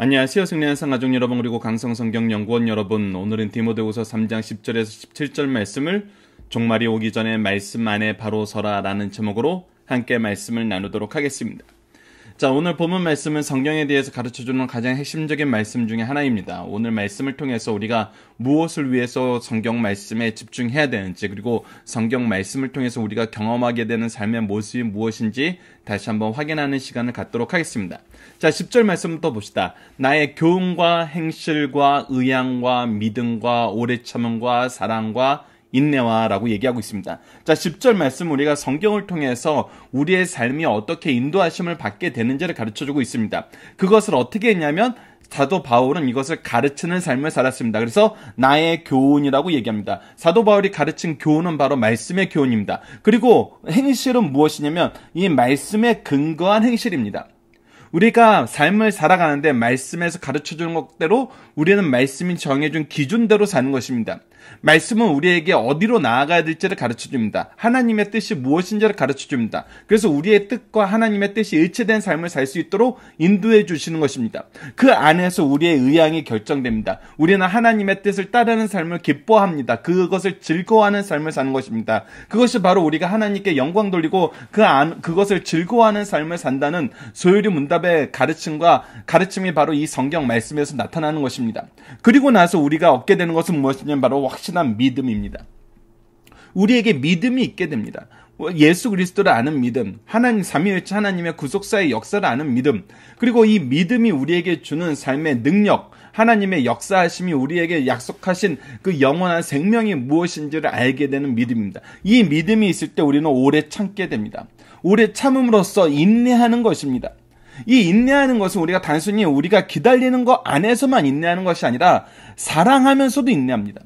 안녕하세요. 승리한 상가족 여러분, 그리고 강성성경연구원 여러분. 오늘은 디모데후서 3장 10절에서 17절 말씀을 종말이 오기 전에 말씀 안에 바로 서라 라는 제목으로 함께 말씀을 나누도록 하겠습니다. 자, 오늘 본문 말씀은 성경에 대해서 가르쳐주는 가장 핵심적인 말씀 중에 하나입니다. 오늘 말씀을 통해서 우리가 무엇을 위해서 성경 말씀에 집중해야 되는지, 그리고 성경 말씀을 통해서 우리가 경험하게 되는 삶의 모습이 무엇인지 다시 한번 확인하는 시간을 갖도록 하겠습니다. 자, 10절 말씀부터 봅시다. 나의 교훈과 행실과 의향과 믿음과 오래 참음과 사랑과 인내와 라고 얘기하고 있습니다. 자, 10절 말씀 우리가 성경을 통해서 우리의 삶이 어떻게 인도하심을 받게 되는지를 가르쳐주고 있습니다. 그것을 어떻게 했냐면 사도 바울은 이것을 가르치는 삶을 살았습니다. 그래서 나의 교훈이라고 얘기합니다. 사도 바울이 가르친 교훈은 바로 말씀의 교훈입니다. 그리고 행실은 무엇이냐면 이 말씀에 근거한 행실입니다. 우리가 삶을 살아가는데 말씀에서 가르쳐주는 것대로 우리는 말씀이 정해준 기준대로 사는 것입니다. 말씀은 우리에게 어디로 나아가야 될지를 가르쳐줍니다. 하나님의 뜻이 무엇인지를 가르쳐줍니다. 그래서 우리의 뜻과 하나님의 뜻이 일치된 삶을 살 수 있도록 인도해 주시는 것입니다. 그 안에서 우리의 의향이 결정됩니다. 우리는 하나님의 뜻을 따르는 삶을 기뻐합니다. 그것을 즐거워하는 삶을 사는 것입니다. 그것이 바로 우리가 하나님께 영광 돌리고 그것을 즐거워하는 삶을 산다는 소요리 문답의 가르침이 바로 이 성경 말씀에서 나타나는 것입니다. 그리고 나서 우리가 얻게 되는 것은 무엇이냐면 바로 확실한 믿음입니다. 우리에게 믿음이 있게 됩니다. 예수 그리스도를 아는 믿음, 하나님 삼위일체 하나님의 구속사의 역사를 아는 믿음, 그리고 이 믿음이 우리에게 주는 삶의 능력, 하나님의 역사하심이 우리에게 약속하신 그 영원한 생명이 무엇인지를 알게 되는 믿음입니다. 이 믿음이 있을 때 우리는 오래 참게 됩니다. 오래 참음으로써 인내하는 것입니다. 이 인내하는 것은 우리가 단순히 우리가 기다리는 것 안에서만 인내하는 것이 아니라 사랑하면서도 인내합니다.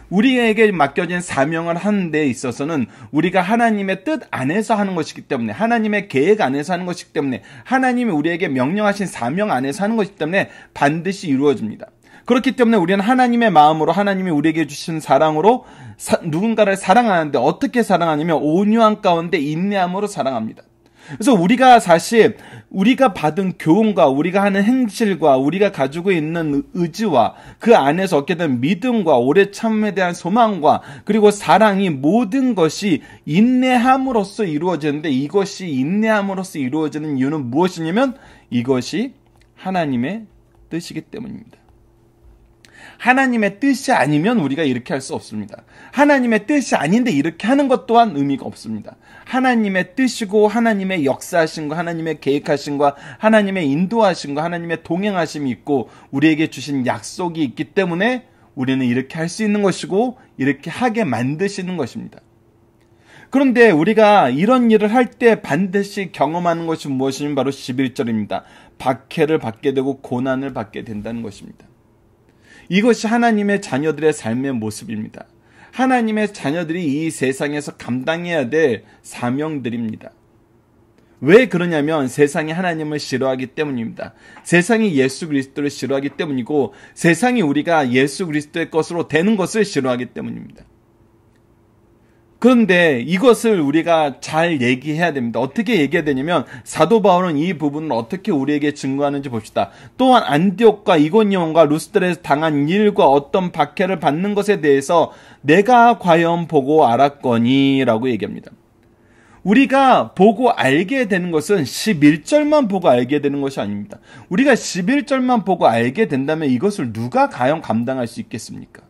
우리에게 맡겨진 사명을 하는 데 있어서는 우리가 하나님의 뜻 안에서 하는 것이기 때문에, 하나님의 계획 안에서 하는 것이기 때문에, 하나님이 우리에게 명령하신 사명 안에서 하는 것이기 때문에 반드시 이루어집니다. 그렇기 때문에 우리는 하나님의 마음으로, 하나님이 우리에게 주신 사랑으로 누군가를 사랑하는데 어떻게 사랑하냐면 온유한 가운데 인내함으로 사랑합니다. 그래서 우리가 받은 교훈과 우리가 하는 행실과 우리가 가지고 있는 의지와 그 안에서 얻게 된 믿음과 오래 참음에 대한 소망과 그리고 사랑이 모든 것이 인내함으로써 이루어지는데, 이것이 인내함으로써 이루어지는 이유는 무엇이냐면 이것이 하나님의 뜻이기 때문입니다. 하나님의 뜻이 아니면 우리가 이렇게 할 수 없습니다. 하나님의 뜻이 아닌데 이렇게 하는 것 또한 의미가 없습니다. 하나님의 뜻이고 하나님의 역사하심과 하나님의 계획하심과 하나님의 인도하심과 하나님의 동행하심이 있고 우리에게 주신 약속이 있기 때문에 우리는 이렇게 할 수 있는 것이고 이렇게 하게 만드시는 것입니다. 그런데 우리가 이런 일을 할 때 반드시 경험하는 것이 무엇이냐면 바로 11절입니다. 박해를 받게 되고 고난을 받게 된다는 것입니다. 이것이 하나님의 자녀들의 삶의 모습입니다. 하나님의 자녀들이 이 세상에서 감당해야 될 사명들입니다. 왜 그러냐면 세상이 하나님을 싫어하기 때문입니다. 세상이 예수 그리스도를 싫어하기 때문이고 세상이 우리가 예수 그리스도의 것으로 되는 것을 싫어하기 때문입니다. 그런데 이것을 우리가 잘 얘기해야 됩니다. 어떻게 얘기해야 되냐면 사도 바울은 이 부분을 어떻게 우리에게 증거하는지 봅시다. 또한 안디옥과 이고니온과 루스드라에서 당한 일과 어떤 박해를 받는 것에 대해서 내가 과연 보고 알았거니 라고 얘기합니다. 우리가 보고 알게 되는 것은 11절만 보고 알게 되는 것이 아닙니다. 우리가 11절만 보고 알게 된다면 이것을 누가 과연 감당할 수 있겠습니까?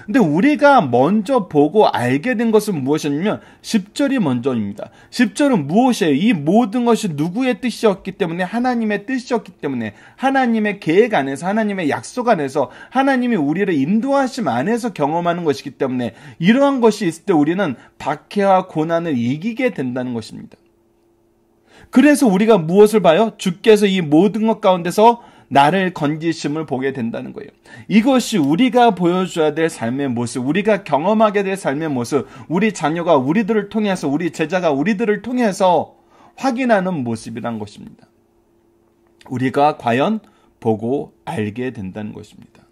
근데 우리가 먼저 보고 알게 된 것은 무엇이냐면 10절이 먼저입니다. 10절은 무엇이에요? 이 모든 것이 누구의 뜻이었기 때문에, 하나님의 뜻이었기 때문에, 하나님의 계획 안에서, 하나님의 약속 안에서, 하나님이 우리를 인도하심 안에서 경험하는 것이기 때문에 이러한 것이 있을 때 우리는 박해와 고난을 이기게 된다는 것입니다. 그래서 우리가 무엇을 봐요? 주께서 이 모든 것 가운데서 나를 건지심을 보게 된다는 거예요. 이것이 우리가 보여줘야 될 삶의 모습, 우리가 경험하게 될 삶의 모습, 우리 자녀가 우리들을 통해서, 우리 제자가 우리들을 통해서 확인하는 모습이란 것입니다. 우리가 과연 보고 알게 된다는 것입니다.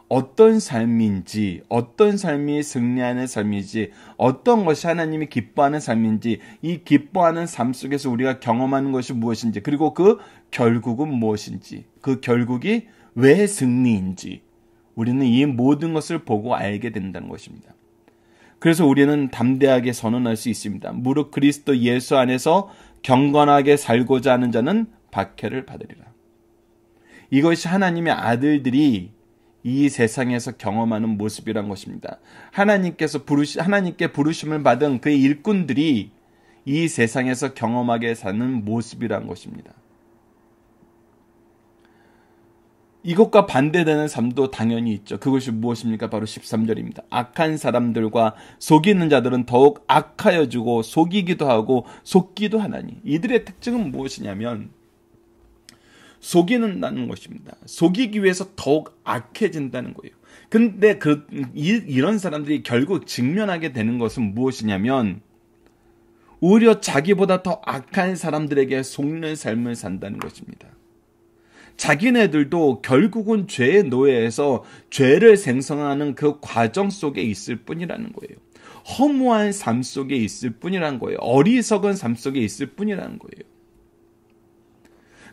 어떤 삶인지, 어떤 삶이 승리하는 삶인지, 어떤 것이 하나님이 기뻐하는 삶인지, 이 기뻐하는 삶 속에서 우리가 경험하는 것이 무엇인지, 그리고 그 결국은 무엇인지, 그 결국이 왜 승리인지 우리는 이 모든 것을 보고 알게 된다는 것입니다. 그래서 우리는 담대하게 선언할 수 있습니다. 무릇 그리스도 예수 안에서 경건하게 살고자 하는 자는 박해를 받으리라. 이것이 하나님의 아들들이 이 세상에서 경험하는 모습이란 것입니다. 하나님께 부르심을 받은 그의 일꾼들이 이 세상에서 경험하게 사는 모습이란 것입니다. 이것과 반대되는 삶도 당연히 있죠. 그것이 무엇입니까? 바로 13절입니다. 악한 사람들과 속이는 자들은 더욱 악하여지고 속이기도 하고 속기도 하나니. 이들의 특징은 무엇이냐면 속이는다는 것입니다. 속이기 위해서 더욱 악해진다는 거예요. 근데 이런 사람들이 결국 직면하게 되는 것은 무엇이냐면 오히려 자기보다 더 악한 사람들에게 속는 삶을 산다는 것입니다. 자기네들도 결국은 죄의 노예에서 죄를 생성하는 그 과정 속에 있을 뿐이라는 거예요. 허무한 삶 속에 있을 뿐이라는 거예요. 어리석은 삶 속에 있을 뿐이라는 거예요.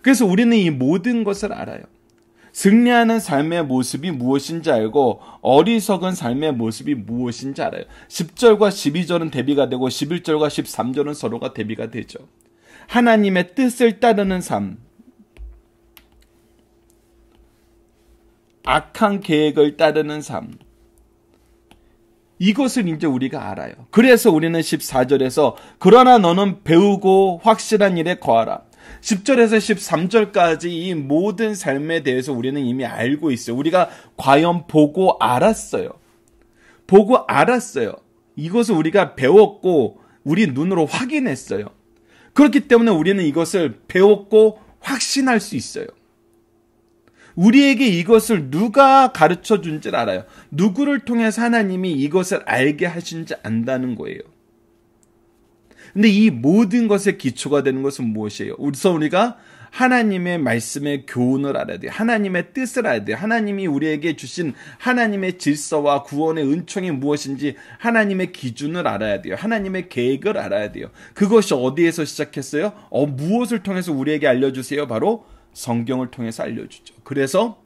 그래서 우리는 이 모든 것을 알아요. 승리하는 삶의 모습이 무엇인지 알고 어리석은 삶의 모습이 무엇인지 알아요. 10절과 12절은 대비가 되고 11절과 13절은 서로가 대비가 되죠. 하나님의 뜻을 따르는 삶, 악한 계획을 따르는 삶, 이것을 이제 우리가 알아요. 그래서 우리는 14절에서 그러나 너는 배우고 확실한 일에 거하라. 10절에서 13절까지 이 모든 삶에 대해서 우리는 이미 알고 있어요. 우리가 과연 보고 알았어요. 보고 알았어요. 이것을 우리가 배웠고 우리 눈으로 확인했어요. 그렇기 때문에 우리는 이것을 배웠고 확신할 수 있어요. 우리에게 이것을 누가 가르쳐 준지를 알아요. 누구를 통해서 하나님이 이것을 알게 하신지 안다는 거예요. 근데 이 모든 것의 기초가 되는 것은 무엇이에요? 우선 우리가 하나님의 말씀의 교훈을 알아야 돼요. 하나님의 뜻을 알아야 돼요. 하나님이 우리에게 주신 하나님의 질서와 구원의 은총이 무엇인지 하나님의 기준을 알아야 돼요. 하나님의 계획을 알아야 돼요. 그것이 어디에서 시작했어요? 무엇을 통해서 우리에게 알려주세요? 바로 성경을 통해서 알려주죠. 그래서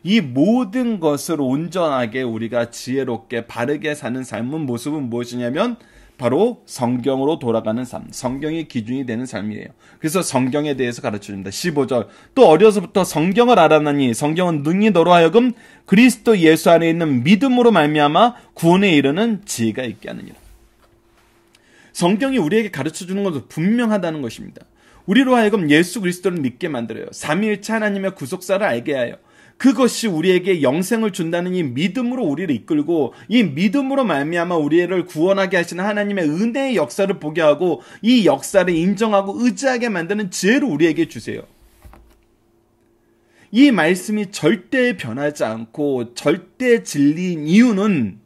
이 모든 것을 온전하게 우리가 지혜롭게 바르게 사는 삶은 모습은 무엇이냐면 바로 성경으로 돌아가는 삶, 성경이 기준이 되는 삶이에요. 그래서 성경에 대해서 가르쳐줍니다. 15절, 또 어려서부터 성경을 알아나니 성경은 능히 너로 하여금 그리스도 예수 안에 있는 믿음으로 말미암아 구원에 이르는 지혜가 있게 하느니라. 성경이 우리에게 가르쳐주는 것은 분명하다는 것입니다. 우리로 하여금 예수 그리스도를 믿게 만들어요. 삼위일체 하나님의 구속사를 알게 하여 그것이 우리에게 영생을 준다는 이 믿음으로 우리를 이끌고 이 믿음으로 말미암아 우리를 구원하게 하시는 하나님의 은혜의 역사를 보게 하고 이 역사를 인정하고 의지하게 만드는 지혜를 우리에게 주세요. 이 말씀이 절대 변하지 않고 절대 진리인 이유는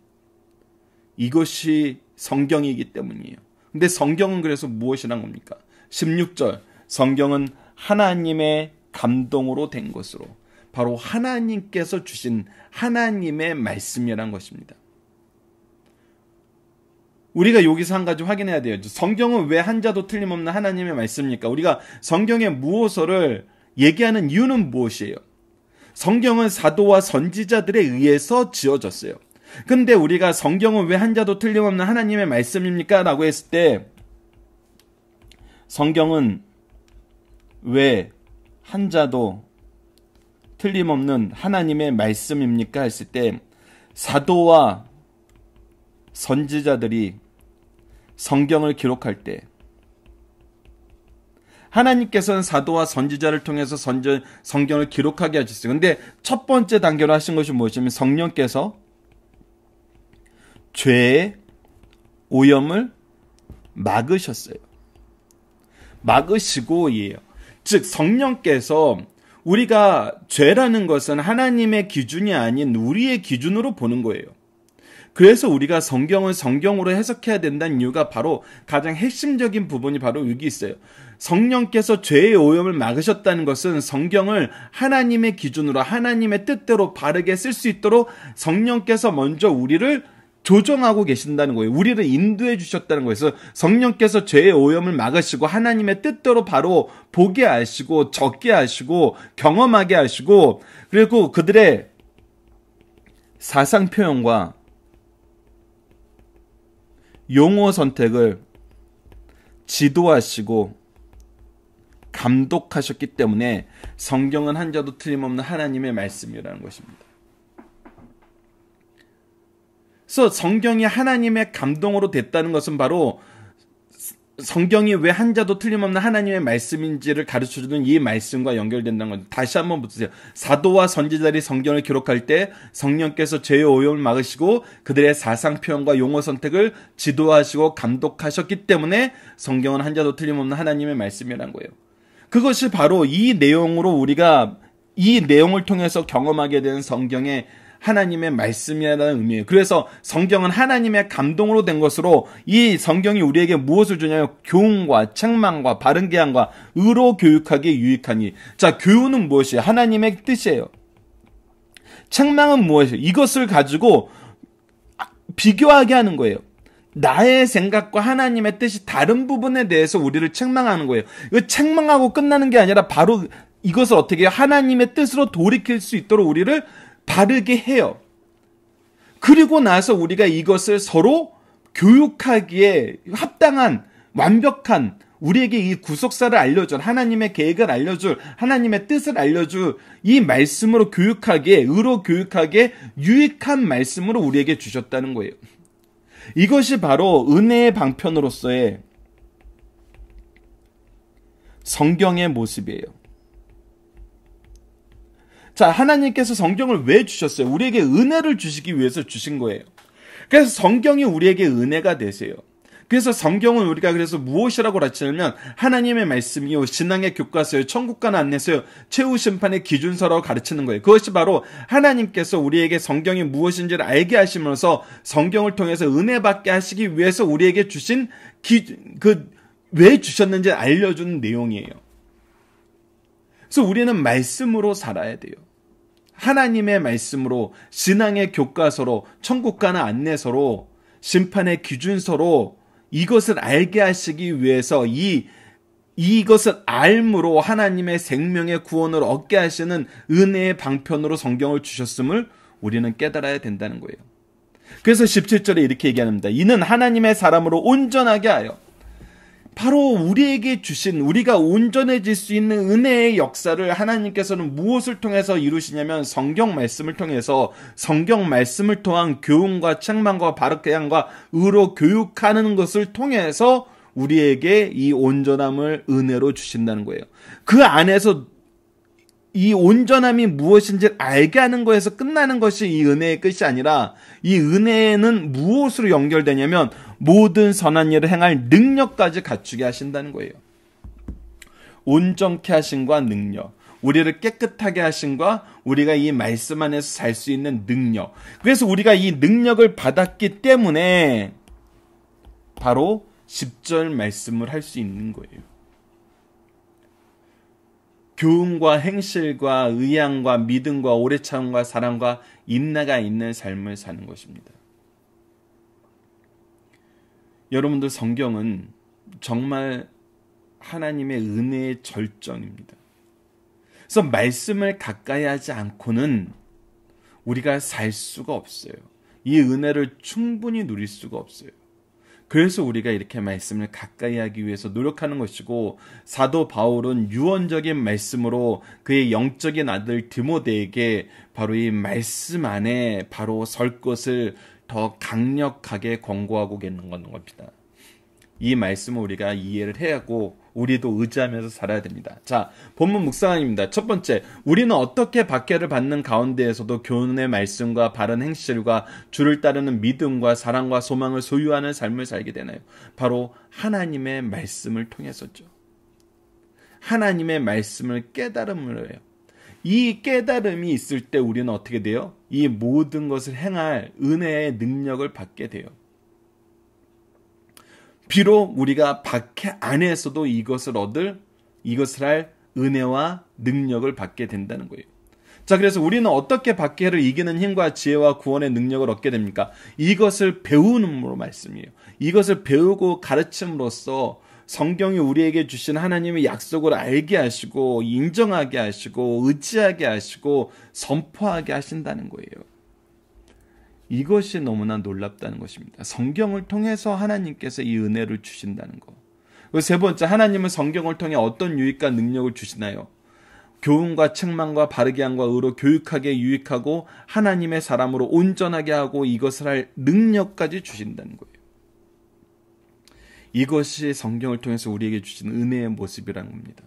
이것이 성경이기 때문이에요. 근데 성경은 그래서 무엇이란 겁니까? 16절, 성경은 하나님의 감동으로 된 것으로 바로 하나님께서 주신 하나님의 말씀이란 것입니다. 우리가 여기서 한 가지 확인해야 돼요. 성경은 왜 한 자도 틀림없는 하나님의 말씀입니까? 우리가 성경의 무엇을 얘기하는 이유는 무엇이에요? 성경은 사도와 선지자들에 의해서 지어졌어요. 근데 우리가 성경은 왜 한 자도 틀림없는 하나님의 말씀입니까? 라고 했을 때 성경은 왜 한 자도 틀림없는 하나님의 말씀입니까? 했을 때 사도와 선지자들이 성경을 기록할 때 하나님께서는 사도와 선지자를 통해서 성경을 기록하게 하셨어요. 근데 첫 번째 단계로 하신 것이 무엇이냐면 성령께서 죄의 오염을 막으셨어요. 막으시고이에요. 즉 성령께서 우리가 죄라는 것은 하나님의 기준이 아닌 우리의 기준으로 보는 거예요. 그래서 우리가 성경을 성경으로 해석해야 된다는 이유가 바로 가장 핵심적인 부분이 바로 여기 있어요. 성령께서 죄의 오염을 막으셨다는 것은 성경을 하나님의 기준으로 하나님의 뜻대로 바르게 쓸 수 있도록 성령께서 먼저 우리를 조정하고 계신다는 거예요. 우리를 인도해 주셨다는 거예요. 그래서 성령께서 죄의 오염을 막으시고 하나님의 뜻대로 바로 보게 하시고 적게 하시고 경험하게 하시고 그리고 그들의 사상 표현과 용어 선택을 지도하시고 감독하셨기 때문에 성경은 한자도 틀림없는 하나님의 말씀이라는 것입니다. 그래서 성경이 하나님의 감동으로 됐다는 것은 바로 성경이 왜 한자도 틀림없는 하나님의 말씀인지를 가르쳐주는 이 말씀과 연결된다는 겁니다. 다시 한번 보세요. 사도와 선지자들이 성경을 기록할 때 성령께서 죄의 오염을 막으시고 그들의 사상 표현과 용어 선택을 지도하시고 감독하셨기 때문에 성경은 한자도 틀림없는 하나님의 말씀이라는 거예요. 그것이 바로 이 내용으로 우리가 이 내용을 통해서 경험하게 되는 성경의 하나님의 말씀이라는 의미예요. 그래서 성경은 하나님의 감동으로 된 것으로 이 성경이 우리에게 무엇을 주냐면 교훈과 책망과 바른 계명과 의로 교육하기에 유익하니. 자, 교훈은 무엇이에요? 하나님의 뜻이에요. 책망은 무엇이에요? 이것을 가지고 비교하게 하는 거예요. 나의 생각과 하나님의 뜻이 다른 부분에 대해서 우리를 책망하는 거예요. 이거 책망하고 끝나는 게 아니라 바로 이것을 어떻게 해요? 하나님의 뜻으로 돌이킬 수 있도록 우리를 바르게 해요. 그리고 나서 우리가 이것을 서로 교육하기에 합당한 완벽한 우리에게 이 구속사를 알려줄 하나님의 계획을 알려줄 하나님의 뜻을 알려줄 이 말씀으로 교육하기에 의로 교육하기에 유익한 말씀으로 우리에게 주셨다는 거예요. 이것이 바로 은혜의 방편으로서의 성경의 모습이에요. 자, 하나님께서 성경을 왜 주셨어요? 우리에게 은혜를 주시기 위해서 주신 거예요. 그래서 성경이 우리에게 은혜가 되세요. 그래서 성경은 우리가 그래서 무엇이라고 가르치냐면 하나님의 말씀이요, 신앙의 교과서요, 천국과는 안내서요, 최후 심판의 기준서라고 가르치는 거예요. 그것이 바로 하나님께서 우리에게 성경이 무엇인지를 알게 하시면서 성경을 통해서 은혜 받게 하시기 위해서 우리에게 주신 왜 주셨는지 알려주는 내용이에요. 그래서 우리는 말씀으로 살아야 돼요. 하나님의 말씀으로, 신앙의 교과서로, 천국과는 안내서로, 심판의 기준서로 이것을 알게 하시기 위해서 이것을 알므로 하나님의 생명의 구원을 얻게 하시는 은혜의 방편으로 성경을 주셨음을 우리는 깨달아야 된다는 거예요. 그래서 17절에 이렇게 얘기합니다. 이는 하나님의 사람으로 온전하게 하여. 바로 우리에게 주신, 우리가 온전해질 수 있는 은혜의 역사를 하나님께서는 무엇을 통해서 이루시냐면 성경 말씀을 통해서, 성경 말씀을 통한 교훈과 책망과 바른 계명과 의로 교육하는 것을 통해서 우리에게 이 온전함을 은혜로 주신다는 거예요. 그 안에서 이 온전함이 무엇인지 알게 하는 거에서 끝나는 것이 이 은혜의 끝이 아니라, 이 은혜는 무엇으로 연결되냐면 모든 선한 일을 행할 능력까지 갖추게 하신다는 거예요. 온전케 하심과 능력, 우리를 깨끗하게 하심과 우리가 이 말씀 안에서 살 수 있는 능력. 그래서 우리가 이 능력을 받았기 때문에 바로 10절 말씀을 할 수 있는 거예요. 교훈과 행실과 의향과 믿음과 오래 참음과 사랑과 인내가 있는 삶을 사는 것입니다. 여러분들, 성경은 정말 하나님의 은혜의 절정입니다. 그래서 말씀을 가까이 하지 않고는 우리가 살 수가 없어요. 이 은혜를 충분히 누릴 수가 없어요. 그래서 우리가 이렇게 말씀을 가까이 하기 위해서 노력하는 것이고, 사도 바울은 유언적인 말씀으로 그의 영적인 아들 디모데에게 바로 이 말씀 안에 바로 설 것을 더 강력하게 권고하고 계는 겁니다. 이 말씀을 우리가 이해를 해야 하고 우리도 의지하면서 살아야 됩니다. 자, 본문 묵상입니다. 첫 번째, 우리는 어떻게 박해를 받는 가운데에서도 교훈의 말씀과 바른 행실과 주를 따르는 믿음과 사랑과 소망을 소유하는 삶을 살게 되나요? 바로 하나님의 말씀을 통해서죠. 하나님의 말씀을 깨달음으로 해요. 이 깨달음이 있을 때 우리는 어떻게 돼요? 이 모든 것을 행할 은혜의 능력을 받게 돼요. 비록 우리가 박해 안에서도 이것을 할 은혜와 능력을 받게 된다는 거예요. 자, 그래서 우리는 어떻게 박해를 이기는 힘과 지혜와 구원의 능력을 얻게 됩니까? 이것을 배우는으로 말씀이에요. 이것을 배우고 가르침으로써 성경이 우리에게 주신 하나님의 약속을 알게 하시고 인정하게 하시고 의지하게 하시고 선포하게 하신다는 거예요. 이것이 너무나 놀랍다는 것입니다. 성경을 통해서 하나님께서 이 은혜를 주신다는 거. 그리고 세 번째, 하나님은 성경을 통해 어떤 유익과 능력을 주시나요? 교훈과 책망과 바르게 함과 의로 교육하게 유익하고 하나님의 사람으로 온전하게 하고 이것을 할 능력까지 주신다는 거예요. 이것이 성경을 통해서 우리에게 주신 은혜의 모습이라는 겁니다.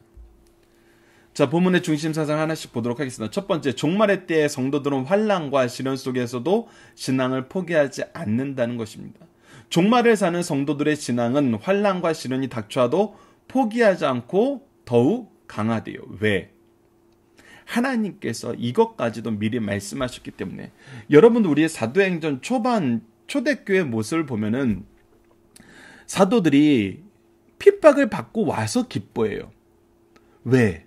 자, 본문의 중심 사상 하나씩 보도록 하겠습니다. 첫 번째, 종말의 때에 성도들은 환난과 시련 속에서도 신앙을 포기하지 않는다는 것입니다. 종말을 사는 성도들의 신앙은 환난과 시련이 닥쳐와도 포기하지 않고 더욱 강화돼요. 왜? 하나님께서 이것까지도 미리 말씀하셨기 때문에. 여러분도 우리의 사도행전 초대교회 모습을 보면은 사도들이 핍박을 받고 와서 기뻐해요. 왜?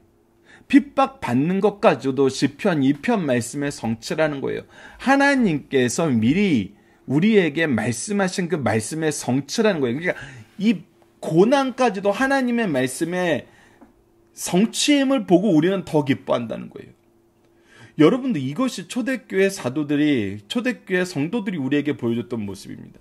핍박 받는 것까지도 시편 2편 말씀의 성취라는 거예요. 하나님께서 미리 우리에게 말씀하신 그 말씀의 성취라는 거예요. 그러니까 이 고난까지도 하나님의 말씀의 성취임을 보고 우리는 더 기뻐한다는 거예요. 여러분들, 이것이 초대교회 초대교회 성도들이 우리에게 보여줬던 모습입니다.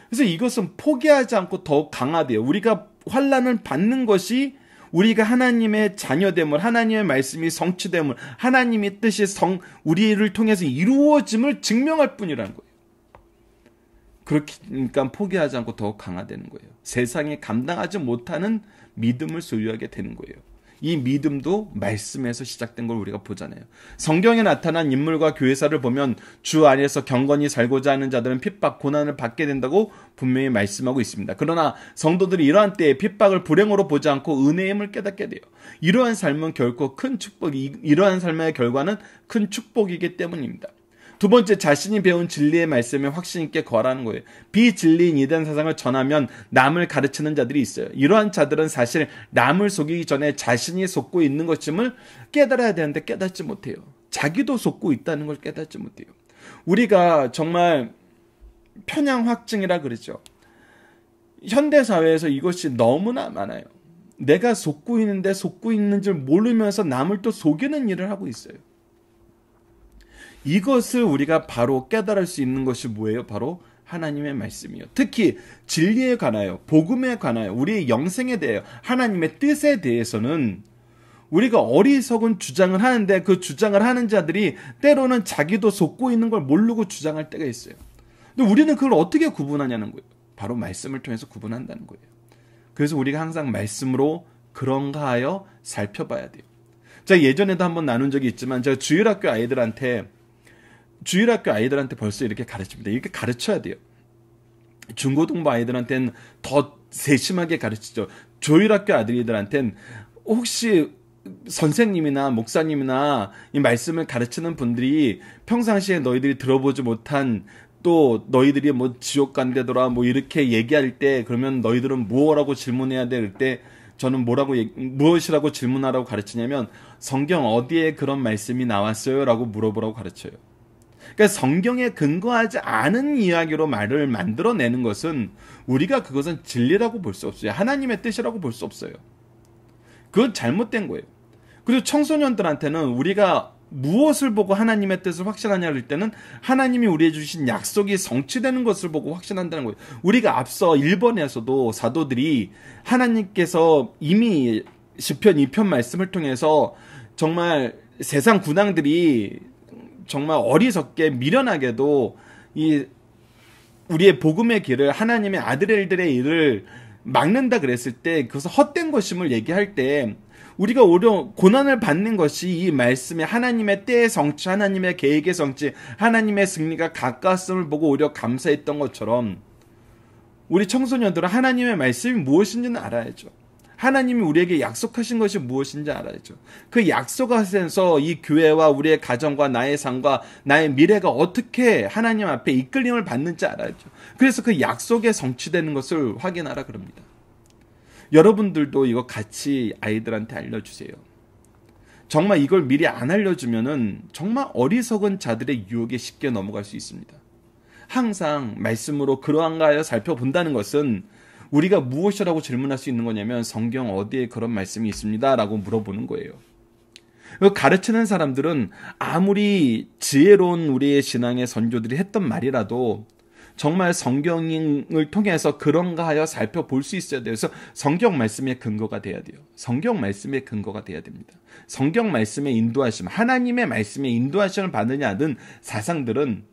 그래서 이것은 포기하지 않고 더욱 강화돼요. 우리가 환난을 받는 것이 우리가 하나님의 자녀됨을, 하나님의 말씀이 성취됨을, 하나님의 뜻이 우리를 통해서 이루어짐을 증명할 뿐이라는 거예요. 그러니까 포기하지 않고 더욱 강화되는 거예요. 세상에 감당하지 못하는 믿음을 소유하게 되는 거예요. 이 믿음도 말씀에서 시작된 걸 우리가 보잖아요. 성경에 나타난 인물과 교회사를 보면 주 안에서 경건히 살고자 하는 자들은 핍박, 고난을 받게 된다고 분명히 말씀하고 있습니다. 그러나 성도들이 이러한 때에 핍박을 불행으로 보지 않고 은혜의 힘을 깨닫게 돼요. 이러한 삶은 결코 이러한 삶의 결과는 큰 축복이기 때문입니다. 두 번째, 자신이 배운 진리의 말씀에 확신 있게 거하라는 거예요. 비진리인 이단 사상을 전하면 남을 가르치는 자들이 있어요. 이러한 자들은 사실 남을 속이기 전에 자신이 속고 있는 것임을 깨달아야 되는데 깨닫지 못해요. 자기도 속고 있다는 걸 깨닫지 못해요. 우리가 정말 편향 확증이라 그러죠. 현대사회에서 이것이 너무나 많아요. 내가 속고 있는데 속고 있는 줄 모르면서 남을 또 속이는 일을 하고 있어요. 이것을 우리가 바로 깨달을 수 있는 것이 뭐예요? 바로 하나님의 말씀이요. 특히 진리에 관하여, 복음에 관하여, 우리의 영생에 대하여, 하나님의 뜻에 대해서는 우리가 어리석은 주장을 하는데 그 주장을 하는 자들이 때로는 자기도 속고 있는 걸 모르고 주장할 때가 있어요. 근데 우리는 그걸 어떻게 구분하냐는 거예요. 바로 말씀을 통해서 구분한다는 거예요. 그래서 우리가 항상 말씀으로 그런가 하여 살펴봐야 돼요. 제가 예전에도 한번 나눈 적이 있지만 제가 주일학교 아이들한테 벌써 이렇게 가르칩니다. 이렇게 가르쳐야 돼요. 중고등부 아이들한테는 더 세심하게 가르치죠. 주일학교 아들들한테는 혹시 선생님이나 목사님이나 이 말씀을 가르치는 분들이 평상시에 너희들이 들어보지 못한, 또 너희들이 뭐 지옥 간대더라 뭐 이렇게 얘기할 때, 그러면 너희들은 뭐라고 질문해야 돼? 그럴 때 저는 무엇이라고 질문하라고 가르치냐면 성경 어디에 그런 말씀이 나왔어요? 라고 물어보라고 가르쳐요. 그러니까 성경에 근거하지 않은 이야기로 말을 만들어내는 것은 우리가 그것은 진리라고 볼 수 없어요. 하나님의 뜻이라고 볼 수 없어요. 그건 잘못된 거예요. 그리고 청소년들한테는 우리가 무엇을 보고 하나님의 뜻을 확신하냐 할 때는 하나님이 우리에게 주신 약속이 성취되는 것을 보고 확신한다는 거예요. 우리가 앞서 1번에서도 사도들이 하나님께서 이미 시편 2편 말씀을 통해서 정말 세상 군왕들이 정말 어리석게 미련하게도 우리의 복음의 길을, 하나님의 아들들의 일을 막는다 그랬을 때 그것은 헛된 것임을 얘기할 때 우리가 오히려 고난을 받는 것이 이 말씀의 하나님의 때의 성취, 하나님의 계획의 성취, 하나님의 승리가 가까웠음을 보고 오히려 감사했던 것처럼 우리 청소년들은 하나님의 말씀이 무엇인지는 알아야죠. 하나님이 우리에게 약속하신 것이 무엇인지 알아야죠. 그 약속하셔서 이 교회와 우리의 가정과 나의 삶과 나의 미래가 어떻게 하나님 앞에 이끌림을 받는지 알아야죠. 그래서 그 약속에 성취되는 것을 확인하라 그럽니다. 여러분들도 이거 같이 아이들한테 알려주세요. 정말 이걸 미리 안 알려주면은 정말 어리석은 자들의 유혹에 쉽게 넘어갈 수 있습니다. 항상 말씀으로 그러한가 하여 살펴본다는 것은 우리가 무엇이라고 질문할 수 있는 거냐면 성경 어디에 그런 말씀이 있습니다 라고 물어보는 거예요. 가르치는 사람들은 아무리 지혜로운 우리의 신앙의 선조들이 했던 말이라도 정말 성경을 통해서 그런가 하여 살펴볼 수 있어야 돼요. 그래서 성경 말씀의 근거가 돼야 돼요. 성경 말씀의 근거가 돼야 됩니다. 성경 말씀의 인도하심, 하나님의 말씀의 인도하심을 받느냐 하는 사상들은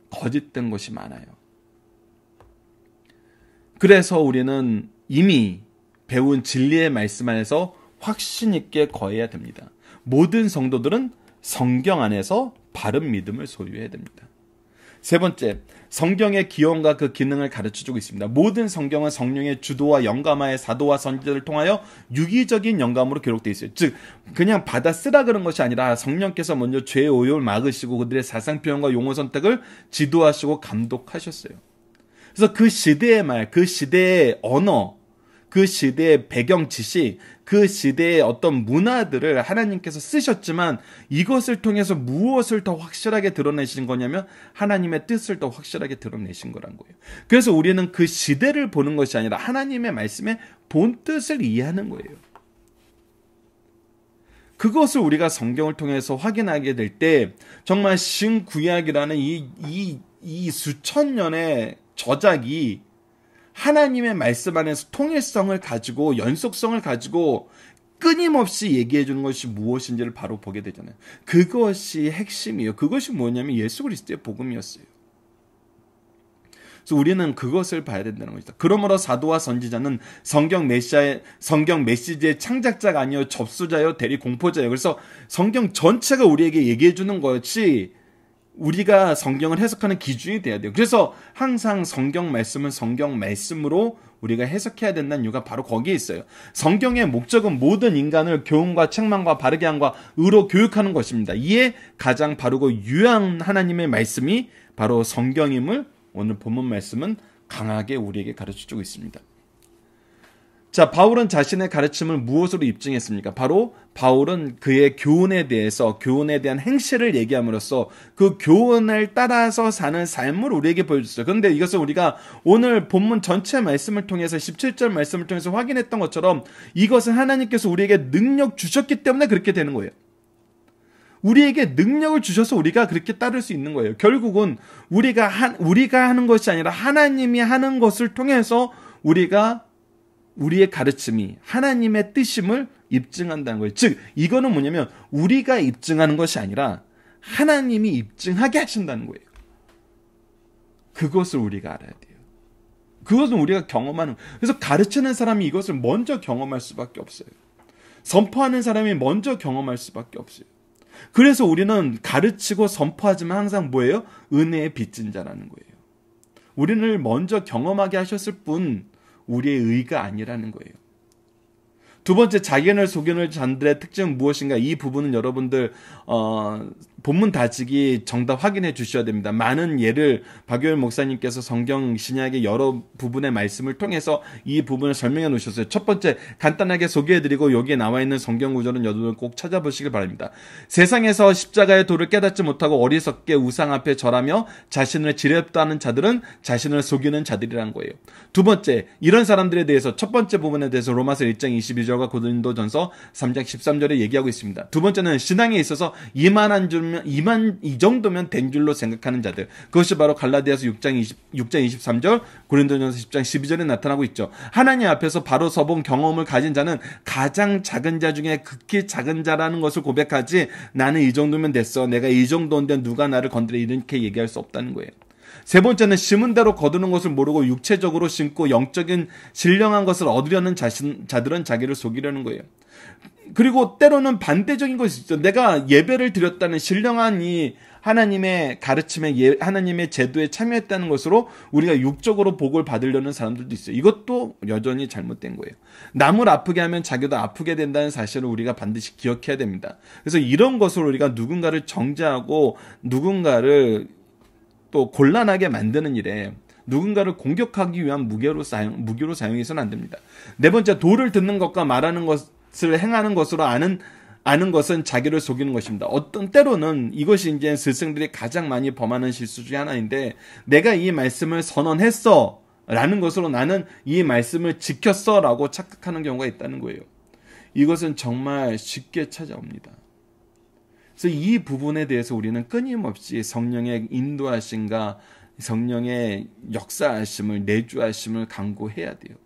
거짓된 것이 많아요. 그래서 우리는 이미 배운 진리의 말씀 안에서 확신 있게 거해야 됩니다. 모든 성도들은 성경 안에서 바른 믿음을 소유해야 됩니다. 세 번째, 성경의 기원과 그 기능을 가르쳐주고 있습니다. 모든 성경은 성령의 주도와 영감하에 사도와 선지자를 통하여 유기적인 영감으로 기록되어 있어요. 즉 그냥 받아 쓰라 그런 것이 아니라 성령께서 먼저 죄의 오욕을 막으시고 그들의 사상 표현과 용어 선택을 지도하시고 감독하셨어요. 그래서 그 시대의 말, 그 시대의 언어, 그 시대의 배경 지식, 그 시대의 어떤 문화들을 하나님께서 쓰셨지만 이것을 통해서 무엇을 더 확실하게 드러내신 거냐면 하나님의 뜻을 더 확실하게 드러내신 거란 거예요. 그래서 우리는 그 시대를 보는 것이 아니라 하나님의 말씀의 본뜻을 이해하는 거예요. 그것을 우리가 성경을 통해서 확인하게 될 때 정말 신구약이라는 이 수천 년의 저작이 하나님의 말씀 안에서 통일성을 가지고 연속성을 가지고 끊임없이 얘기해 주는 것이 무엇인지를 바로 보게 되잖아요. 그것이 핵심이에요. 그것이 뭐냐면 예수 그리스도의 복음이었어요. 그래서 우리는 그것을 봐야 된다는 것이다. 그러므로 사도와 선지자는 성경 메시지의 창작자가 아니요 접수자요 대리 공포자예요. 그래서 성경 전체가 우리에게 얘기해 주는 것이 우리가 성경을 해석하는 기준이 돼야 돼요. 그래서 항상 성경 말씀은 성경 말씀으로 우리가 해석해야 된다는 이유가 바로 거기에 있어요. 성경의 목적은 모든 인간을 교훈과 책망과 바르게 함과 의로 교육하는 것입니다. 이에 가장 바르고 유효한 하나님의 말씀이 바로 성경임을 오늘 본문 말씀은 강하게 우리에게 가르쳐주고 있습니다. 자, 바울은 자신의 가르침을 무엇으로 입증했습니까? 바로 바울은 그의 교훈에 대한 행실을 얘기함으로써 그 교훈을 따라서 사는 삶을 우리에게 보여줬어요. 그런데 이것을 우리가 오늘 본문 전체 말씀을 통해서 17절 말씀을 통해서 확인했던 것처럼 이것은 하나님께서 우리에게 능력 주셨기 때문에 그렇게 되는 거예요. 우리에게 능력을 주셔서 우리가 그렇게 따를 수 있는 거예요. 결국은 우리가 하는 것이 아니라 하나님이 하는 것을 통해서 우리의 가르침이 하나님의 뜻임을 입증한다는 거예요. 즉 이거는 뭐냐면 우리가 입증하는 것이 아니라 하나님이 입증하게 하신다는 거예요. 그것을 우리가 알아야 돼요. 그것은 우리가 경험하는 거예요. 그래서 가르치는 사람이 이것을 먼저 경험할 수밖에 없어요. 선포하는 사람이 먼저 경험할 수밖에 없어요. 그래서 우리는 가르치고 선포하지만 항상 뭐예요? 은혜의 빚진 자라는 거예요. 우리를 먼저 경험하게 하셨을 뿐 우리의 의가 아니라는 거예요. 두 번째, 자견을 속이는 자들의 특징은 무엇인가? 이 부분은 여러분들 본문 다지기 정답 확인해 주셔야 됩니다. 많은 예를 박효일 목사님께서 성경 신약의 여러 부분의 말씀을 통해서 이 부분을 설명해 놓으셨어요. 첫 번째, 간단하게 소개해드리고 여기에 나와 있는 성경 구절은 여러분 꼭 찾아보시길 바랍니다. 세상에서 십자가의 도를 깨닫지 못하고 어리석게 우상 앞에 절하며 자신을 지렵다는 자들은 자신을 속이는 자들이란 거예요. 두 번째, 이런 사람들에 대해서 첫 번째 부분에 대해서 로마서 1장 22절과 고린도전서 3장 13절에 얘기하고 있습니다. 두 번째는 신앙에 있어서 이 정도면 된 줄로 생각하는 자들. 그것이 바로 갈라디아서 6장 23절, 고린도전서 10장 12절에 나타나고 있죠. 하나님 앞에서 바로 서본 경험을 가진 자는 가장 작은 자 중에 극히 작은 자라는 것을 고백하지 나는 이 정도면 됐어. 내가 이 정도인데 누가 나를 건드려 이렇게 얘기할 수 없다는 거예요. 세 번째는 심은 대로 거두는 것을 모르고 육체적으로 심고 영적인 신령한 것을 얻으려는 자들은 자기를 속이려는 거예요. 그리고 때로는 반대적인 것이 있죠. 내가 예배를 드렸다는 신령한 이 하나님의 가르침에, 하나님의 제도에 참여했다는 것으로 우리가 육적으로 복을 받으려는 사람들도 있어요. 이것도 여전히 잘못된 거예요. 남을 아프게 하면 자기도 아프게 된다는 사실을 우리가 반드시 기억해야 됩니다. 그래서 이런 것으로 우리가 누군가를 정죄하고 누군가를 또 곤란하게 만드는 일에 누군가를 공격하기 위한 무기로 사용해서는 안 됩니다. 네 번째, 도를 듣는 것과 말하는 것을 행하는 것으로 아는 것은 자기를 속이는 것입니다. 어떤 때로는 이것이 이제 스승들이 가장 많이 범하는 실수 중에 하나인데, 내가 이 말씀을 선언했어 라는 것으로 나는 이 말씀을 지켰어 라고 착각하는 경우가 있다는 거예요. 이것은 정말 쉽게 찾아옵니다. 그래서 이 부분에 대해서 우리는 끊임없이 성령의 인도하심과 성령의 역사하심을, 내주하심을 강구해야 돼요.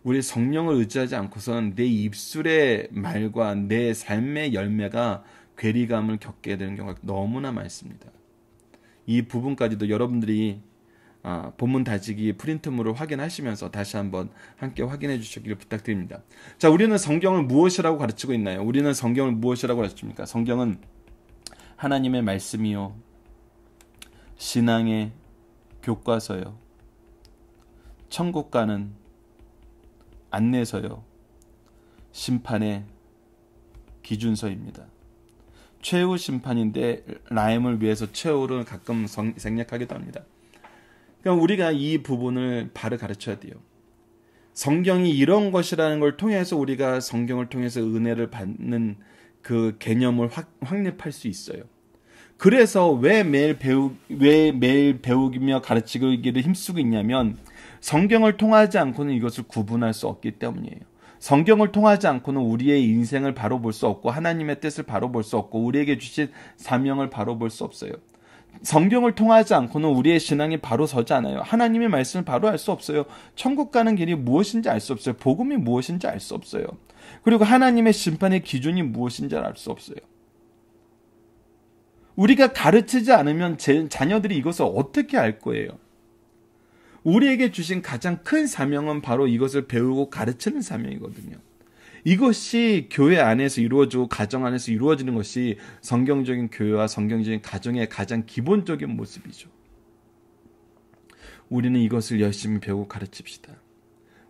우리 성령을 의지하지 않고서는 내 입술의 말과 내 삶의 열매가 괴리감을 겪게 되는 경우가 너무나 많습니다. 이 부분까지도 여러분들이 본문 다지기 프린트물을 확인하시면서 다시 한번 함께 확인해 주시기를 부탁드립니다. 자, 우리는 성경을 무엇이라고 가르치고 있나요? 우리는 성경을 무엇이라고 가르칩니까? 성경은 하나님의 말씀이요, 신앙의 교과서요, 천국 가는 안내서요, 심판의 기준서입니다. 최후 심판인데 라임을 위해서 최후를 가끔 생략하기도 합니다. 그러니까 우리가 이 부분을 바로 가르쳐야 돼요. 성경이 이런 것이라는 걸 통해서 우리가 성경을 통해서 은혜를 받는 그 개념을 확립할 수 있어요. 그래서 왜 매일 배우며 가르치기를 힘쓰고 있냐면, 성경을 통하지 않고는 이것을 구분할 수 없기 때문이에요. 성경을 통하지 않고는 우리의 인생을 바로 볼 수 없고, 하나님의 뜻을 바로 볼 수 없고, 우리에게 주신 사명을 바로 볼 수 없어요. 성경을 통하지 않고는 우리의 신앙이 바로 서지 않아요. 하나님의 말씀을 바로 알 수 없어요. 천국 가는 길이 무엇인지 알 수 없어요. 복음이 무엇인지 알 수 없어요. 그리고 하나님의 심판의 기준이 무엇인지 알 수 없어요. 우리가 가르치지 않으면 자녀들이 이것을 어떻게 알 거예요? 우리에게 주신 가장 큰 사명은 바로 이것을 배우고 가르치는 사명이거든요. 이것이 교회 안에서 이루어지고 가정 안에서 이루어지는 것이 성경적인 교회와 성경적인 가정의 가장 기본적인 모습이죠. 우리는 이것을 열심히 배우고 가르칩시다.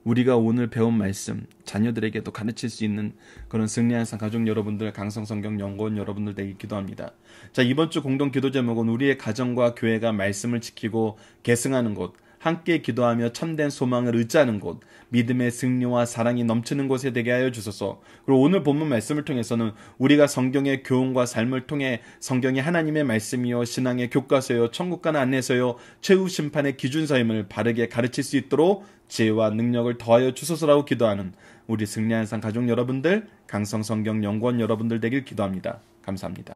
우리가 오늘 배운 말씀 자녀들에게도 가르칠 수 있는 그런 승리한 삶 가족 여러분들, 강성성경연구원 여러분들 되길 기도합니다. 자, 이번 주 공동 기도 제목은 우리의 가정과 교회가 말씀을 지키고 계승하는 곳, 함께 기도하며 참된 소망을 의지하는 곳, 믿음의 승리와 사랑이 넘치는 곳에 되게 하여 주소서. 그리고 오늘 본문 말씀을 통해서는 우리가 성경의 교훈과 삶을 통해 성경이 하나님의 말씀이요, 신앙의 교과서요, 천국 가는 안내서요, 최후 심판의 기준서임을 바르게 가르칠 수 있도록 지혜와 능력을 더하여 주소서라고 기도하는 우리 승리한 삶 가족 여러분들, 강성성경연구원 여러분들 되길 기도합니다. 감사합니다.